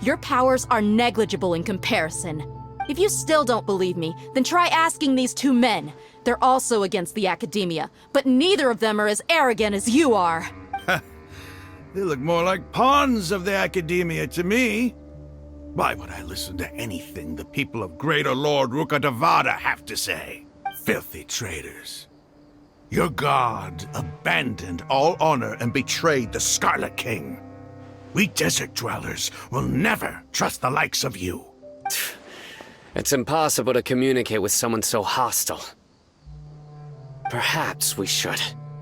Your powers are negligible in comparison. If you still don't believe me, then try asking these two men. They're also against the Academia, but neither of them are as arrogant as you are. They look more like pawns of the Academia to me. Why would I listen to anything the people of Greater Lord Rukkhadevada have to say? Filthy traitors. Your god abandoned all honor and betrayed the Scarlet King. We desert dwellers will never trust the likes of you. It's impossible to communicate with someone so hostile. Perhaps we should.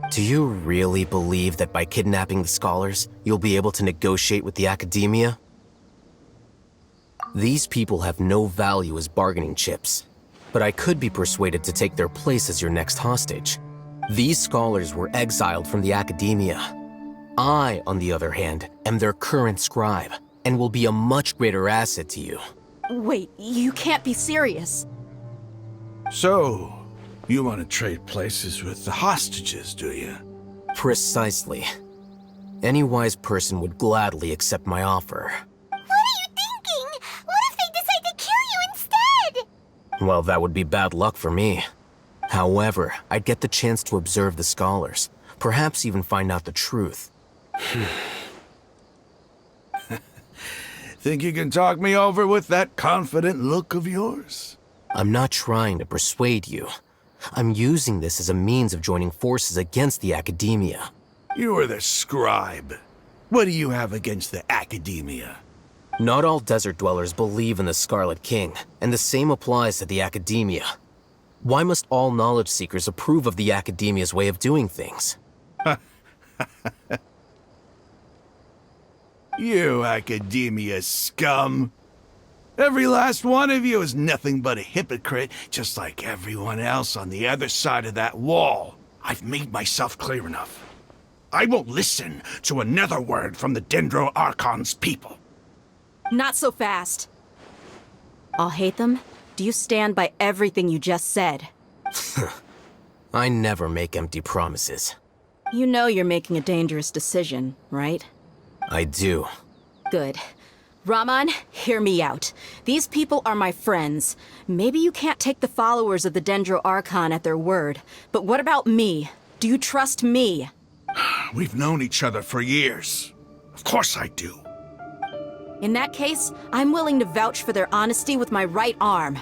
Do you really believe that by kidnapping the scholars, you'll be able to negotiate with the Academia? These people have no value as bargaining chips, but I could be persuaded to take their place as your next hostage. These scholars were exiled from the Academia. I, on the other hand, am their current scribe, and will be a much greater asset to you. Wait, you can't be serious. So, you want to trade places with the hostages, do you? Precisely. Any wise person would gladly accept my offer. What are you thinking? What if they decide to kill you instead? Well, that would be bad luck for me. However, I'd get the chance to observe the scholars, perhaps even find out the truth. Think you can talk me over with that confident look of yours? I'm not trying to persuade you. I'm using this as a means of joining forces against the Academia. You are the scribe. What do you have against the Academia? Not all desert dwellers believe in the Scarlet King, and the same applies to the Academia. Why must all knowledge seekers approve of the Academia's way of doing things? You Academia scum. Every last one of you is nothing but a hypocrite, just like everyone else on the other side of that wall. I've made myself clear enough. I won't listen to another word from the Dendro Archon's people. Not so fast. I'll hate them. Do you stand by everything you just said? I never make empty promises. You know you're making a dangerous decision, right? I do. Good. Raman, hear me out. These people are my friends. Maybe you can't take the followers of the Dendro Archon at their word, but what about me? Do you trust me? We've known each other for years. Of course I do. In that case, I'm willing to vouch for their honesty with my right arm.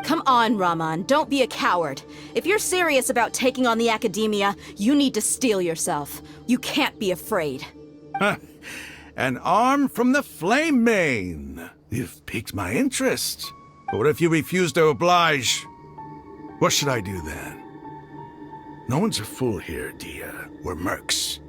Come on, Raman, don't be a coward. If you're serious about taking on the Academia, you need to steel yourself. You can't be afraid. An arm from the Flame Mane. You've piqued my interest. But what if you refuse to oblige? What should I do then? No one's a fool here, Dehya. We're mercs.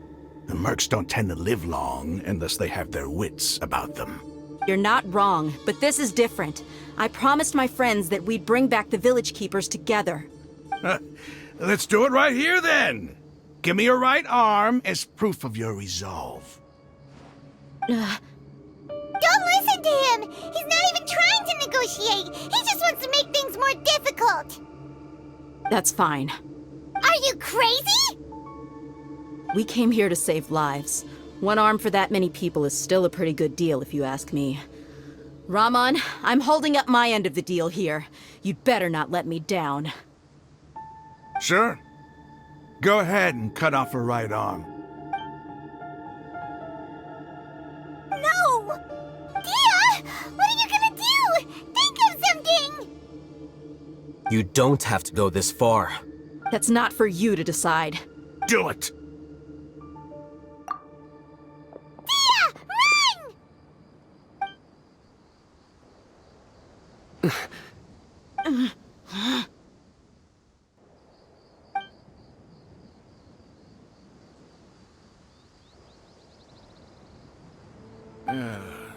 And mercs don't tend to live long unless they have their wits about them. You're not wrong, but this is different. I promised my friends that we'd bring back the village keepers together. Let's do it right here, then. Give me your right arm as proof of your resolve. Don't listen to him! He's not even trying to negotiate! He just wants to make things more difficult! That's fine. Are you crazy? We came here to save lives. One arm for that many people is still a pretty good deal, if you ask me. Raman, I'm holding up my end of the deal here. You'd better not let me down. Sure. Go ahead and cut off her right arm. No! Dehya! What are you gonna do? Think of something! You don't have to go this far. That's not for you to decide. Do it! Dehya! Run!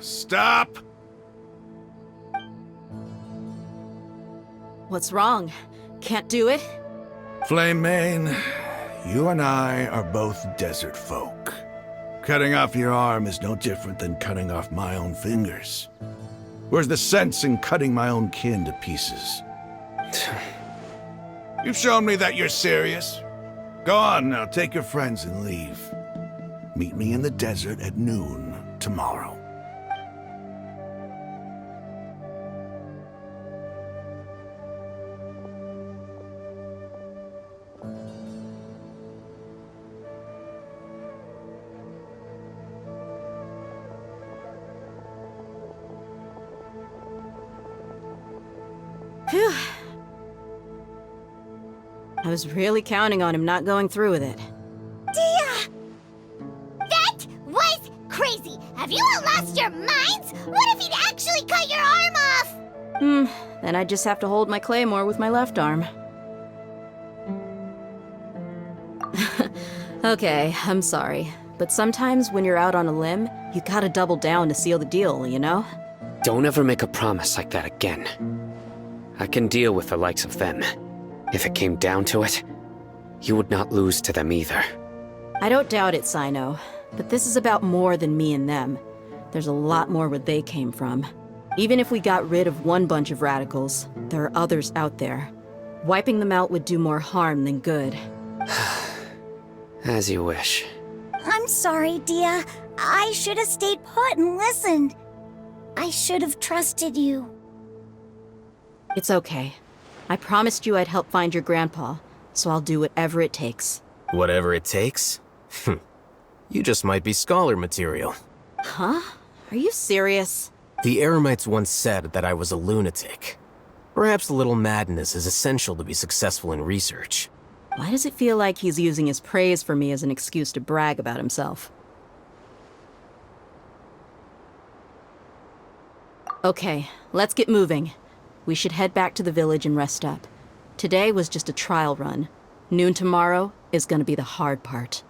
Stop! What's wrong? Can't do it? Flame Mane, you and I are both desert folk. Cutting off your arm is no different than cutting off my own fingers. Where's the sense in cutting my own kin to pieces? You've shown me that you're serious. Go on now, take your friends and leave. Meet me in the desert at noon tomorrow. Phew. I was really counting on him not going through with it. Dehya! That was crazy! Have you all lost your minds? What if he'd actually cut your arm off? Then I'd just have to hold my claymore with my left arm. Okay, I'm sorry. But sometimes when you're out on a limb, you gotta double down to seal the deal, you know? Don't ever make a promise like that again. I can deal with the likes of them. If it came down to it, you would not lose to them either. I don't doubt it, Sino. But this is about more than me and them. There's a lot more where they came from. Even if we got rid of one bunch of radicals, there are others out there. Wiping them out would do more harm than good. As you wish. I'm sorry, Dehya. I should have stayed put and listened. I should have trusted you. It's okay. I promised you I'd help find your grandpa, so I'll do whatever it takes. Whatever it takes? You just might be scholar material. Huh? Are you serious? The Eremites once said that I was a lunatic. Perhaps a little madness is essential to be successful in research. Why does it feel like he's using his praise for me as an excuse to brag about himself? Okay, let's get moving. We should head back to the village and rest up. Today was just a trial run. Noon tomorrow is gonna be the hard part.